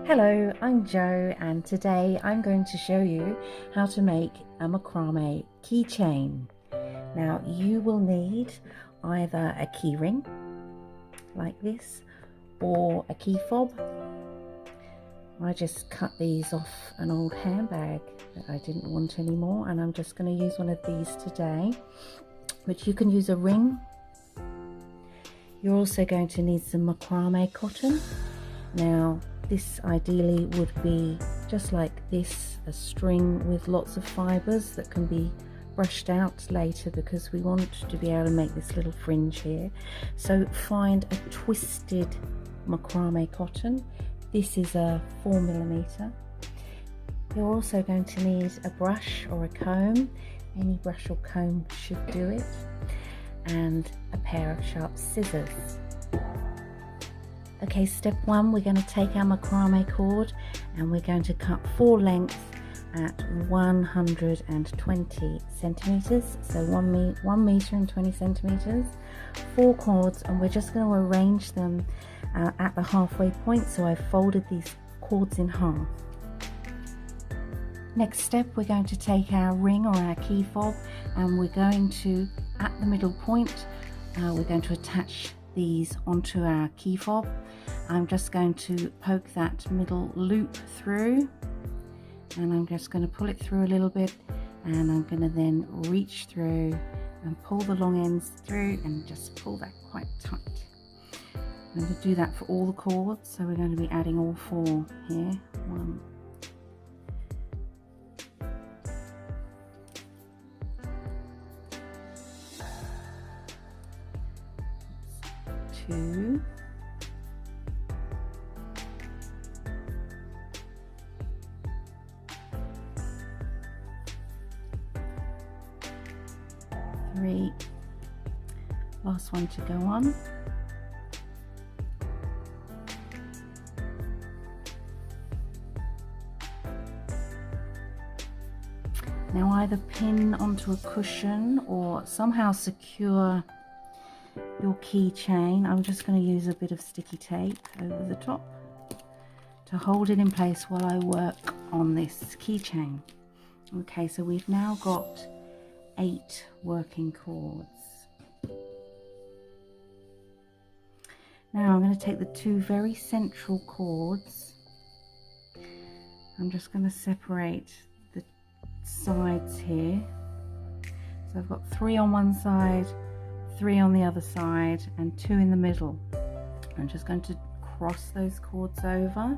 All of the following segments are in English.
Hello, I'm Jo, and today I'm going to show you how to make a macrame keychain. Now you will need either a keyring like this or a key fob. I just cut these off an old handbag that I didn't want anymore, and I'm just going to use one of these today, but you can use a ring. You're also going to need some macrame cotton. Now this ideally would be just like this, a string with lots of fibres that can be brushed out later, because we want to be able to make this little fringe here. So find a twisted macrame cotton. This is a 4mm. You're also going to need a brush or a comb. Any brush or comb should do it, and a pair of sharp scissors. Okay, step one, we're going to take our macrame cord and we're going to cut 4 lengths at 120 centimeters, so 1 meter and 20 centimeters, 4 cords, and we're just going to arrange them at the halfway point. So I've folded these cords in half. Next step, we're going to take our ring or our key fob, and we're going to, at the middle point, we're going to attach these onto our key fob. I'm just going to poke that middle loop through, and I'm just going to pull it through a little bit, and I'm going to then reach through and pull the long ends through and just pull that quite tight. I'm going to do that for all the cords, so we're going to be adding all 4 here. 1, 2, 3, last one to go on. Now either pin onto a cushion or somehow secure your keychain. I'm just going to use a bit of sticky tape over the top to hold it in place while I work on this keychain. Okay, so we've now got 8 working cords. Now I'm going to take the 2 very central cords. I'm just going to separate the sides here. So I've got 3 on one side, 3 on the other side, and 2 in the middle. I'm just going to cross those cords over.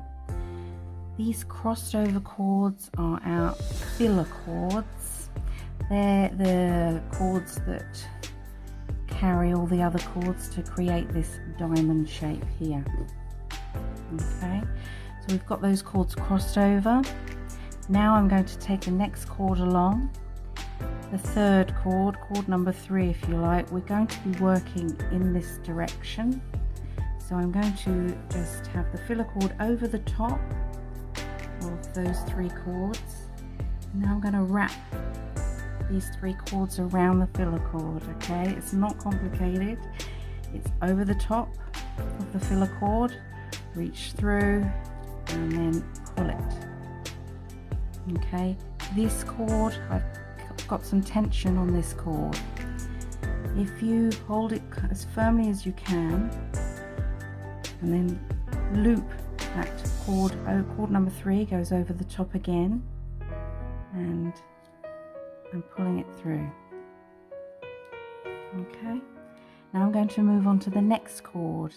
These crossed over cords are our filler cords. They're the cords that carry all the other cords to create this diamond shape here. Okay, so we've got those cords crossed over. Now I'm going to take the next cord along, the 3rd cord, cord number 3 if you like. We're going to be working in this direction, so I'm going to just have the filler cord over the top of those 3 cords. Now I'm going to wrap these 3 cords around the filler cord. Okay, it's not complicated. It's over the top of the filler cord, reach through and then pull it. Okay, this cord, I've got some tension on this cord. If you hold it as firmly as you can and then loop that cord, cord number 3 goes over the top again, and I'm pulling it through. Okay, now I'm going to move on to the next cord.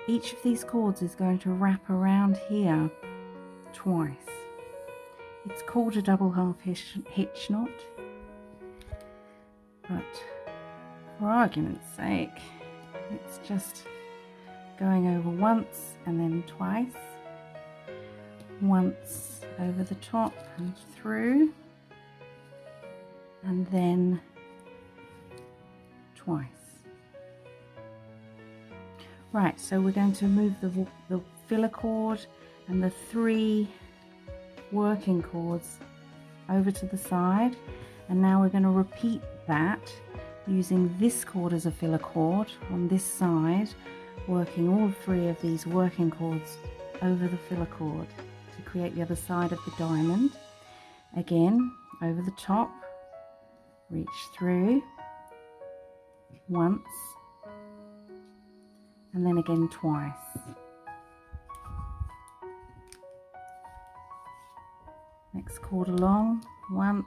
Each of these cords is going to wrap around here twice. It's called a double half hitch knot, but for argument's sake, it's just going over once and then twice. Once over the top and through, and then twice. Right, so we're going to move the filler cord and the 3 working cords over to the side, and now we're going to repeat that using this cord as a filler cord on this side, working all 3 of these working cords over the filler cord to create the other side of the diamond. Again, over the top, reach through once, and then again twice. Next cord along, once,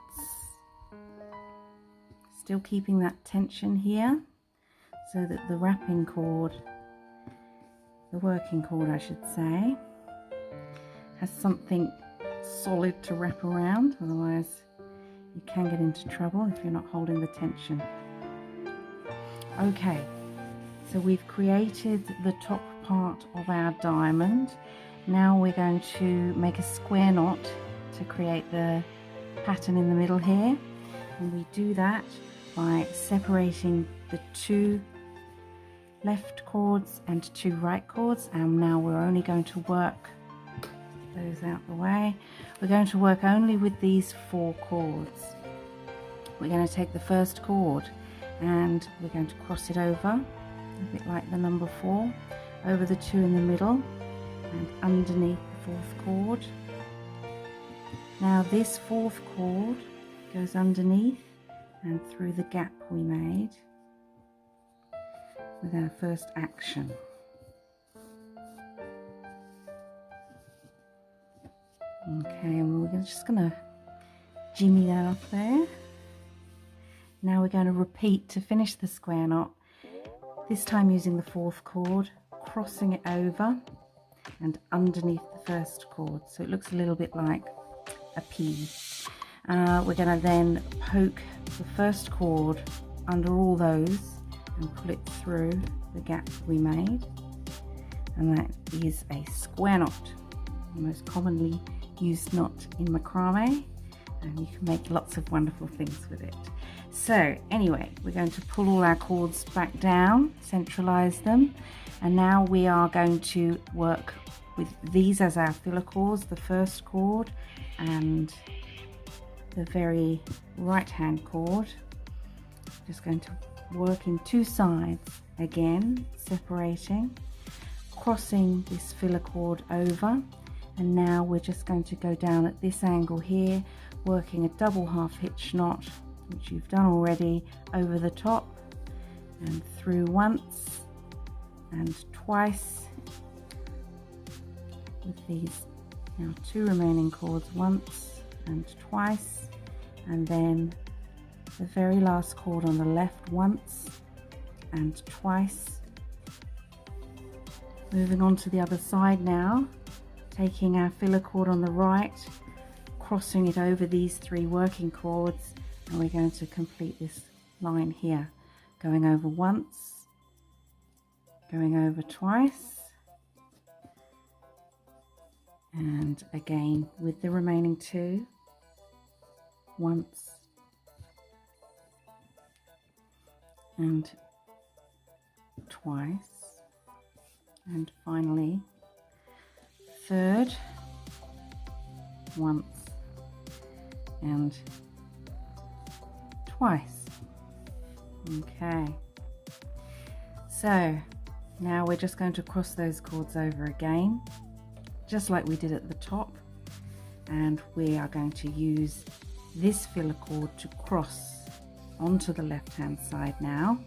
still keeping that tension here so that the wrapping cord, the working cord I should say, has something solid to wrap around, otherwise you can get into trouble if you're not holding the tension. Okay, so we've created the top part of our diamond. Now we're going to make a square knot to create the pattern in the middle here, and we do that by separating the 2 left cords and 2 right cords, and now we're only going to work those out the way. We're going to work only with these 4 cords. We're going to take the first cord and we're going to cross it over, a bit like the number 4, over the 2 in the middle and underneath the 4th cord. Now this 4th cord goes underneath and through the gap we made with our first action. Okay, and we're just going to jimmy that up there. Now we're going to repeat to finish the square knot, this time using the 4th cord, crossing it over and underneath the 1st cord, so it looks a little bit like a P. We're going to then poke the 1st cord under all those and pull it through the gap we made, and that is a square knot, the most commonly used knot in macrame, and you can make lots of wonderful things with it. So anyway, we're going to pull all our cords back down, centralize them, and now we are going to work with these as our filler cords, the 1st cord and the very right hand cord. Just going to work in 2 sides, again separating, crossing this filler cord over, and now we're just going to go down at this angle here, working a double half hitch knot, which you've done already, over the top and through once and twice with these now 2 remaining cords, once and twice, and then the very last cord on the left once and twice. Moving on to the other side now, taking our filler cord on the right, crossing it over these 3 working cords, and we're going to complete this line here, going over once, going over twice, and again with the remaining 2, once and twice, and finally 3rd, once and twice. Okay, so now we're just going to cross those cords over again, just like we did at the top, and we are going to use this filler cord to cross onto the left hand side now,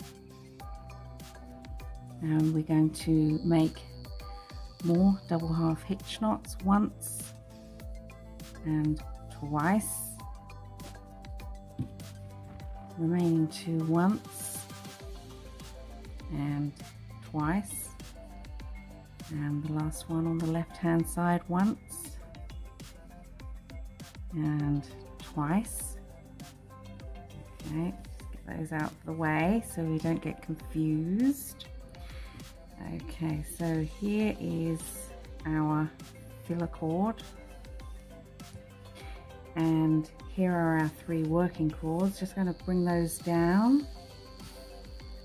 and we're going to make more double half hitch knots, once and twice, remaining 2 once and twice, and the last one on the left hand side, once and twice. Okay, get those out of the way so we don't get confused. Okay, so here is our filler cord, and here are our 3 working cords. Just going to bring those down,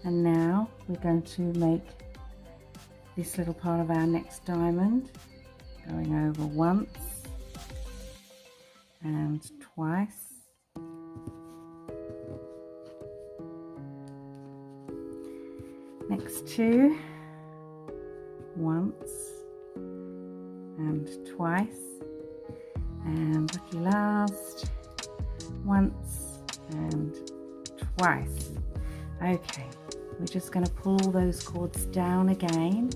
and now we're going to make this little part of our next diamond, going over once and twice, next 2, once and twice, and lucky last, once and twice. Okay, we're just going to pull all those cords down again,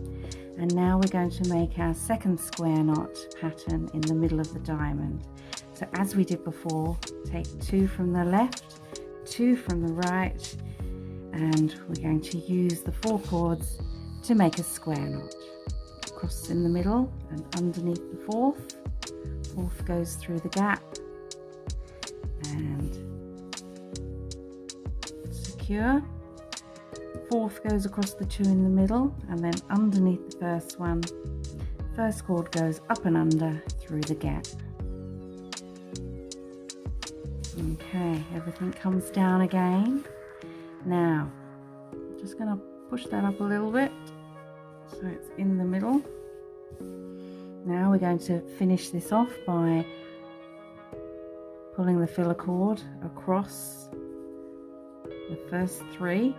and now we're going to make our second square knot pattern in the middle of the diamond. So as we did before, take 2 from the left, 2 from the right, and we're going to use the 4 cords to make a square knot. Cross in the middle and underneath the 4th. 4th goes through the gap and secure. 4th goes across the 2 in the middle, and then underneath the first one, first cord goes up and under through the gap. Okay, everything comes down again. Now, I'm just going to push that up a little bit so it's in the middle. Now we're going to finish this off by pulling the filler cord across the first 3,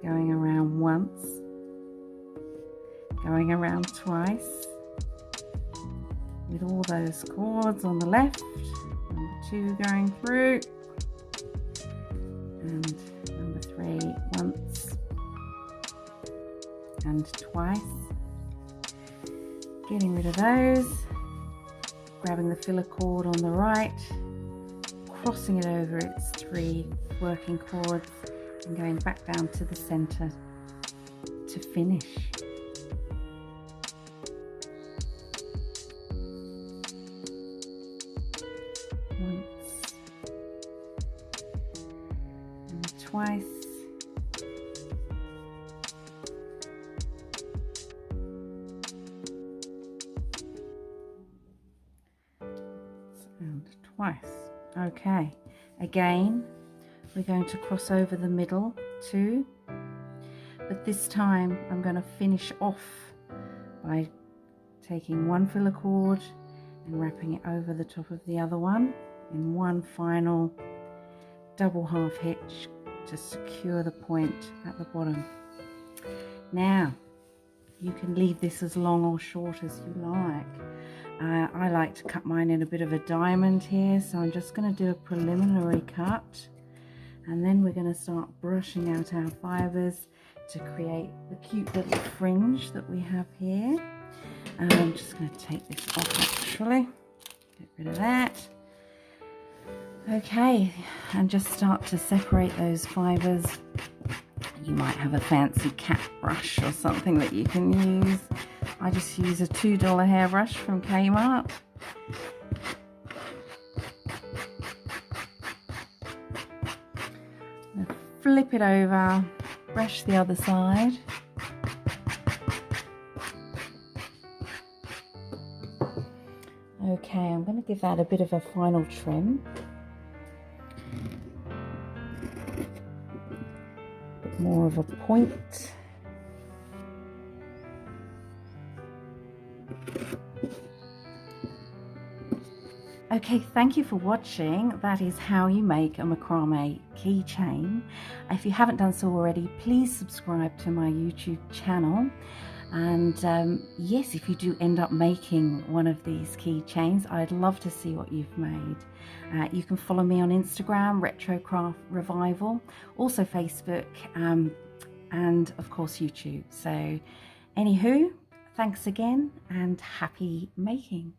going around once, going around twice, with all those cords on the left, number 2 going through, and number 3 once and twice, getting rid of those, grabbing the filler cord on the right, crossing it over its 3 working cords, and going back down to the center to finish. Once and twice. And twice. Okay, again we're going to cross over the middle 2, but this time I'm going to finish off by taking 1 filler cord and wrapping it over the top of the other one in one final double half hitch to secure the point at the bottom. Now you can leave this as long or short as you like. I like to cut mine in a bit of a diamond here, so I'm just going to do a preliminary cut, and then we're going to start brushing out our fibers to create the cute little fringe that we have here. And I'm just going to take this off actually, get rid of that. Okay, and just start to separate those fibers. You might have a fancy cat brush or something that you can use. I just use a $2 hairbrush from Kmart. Flip it over, brush the other side. Okay, I'm going to give that a bit of a final trim. A bit more of a point. Okay, thank you for watching. That is how you make a macrame keychain. If you haven't done so already, please subscribe to my YouTube channel. And yes, if you do end up making one of these keychains, I'd love to see what you've made. You can follow me on Instagram, Retrocraft Revival, also Facebook, and of course YouTube. So anywho, thanks again and happy making.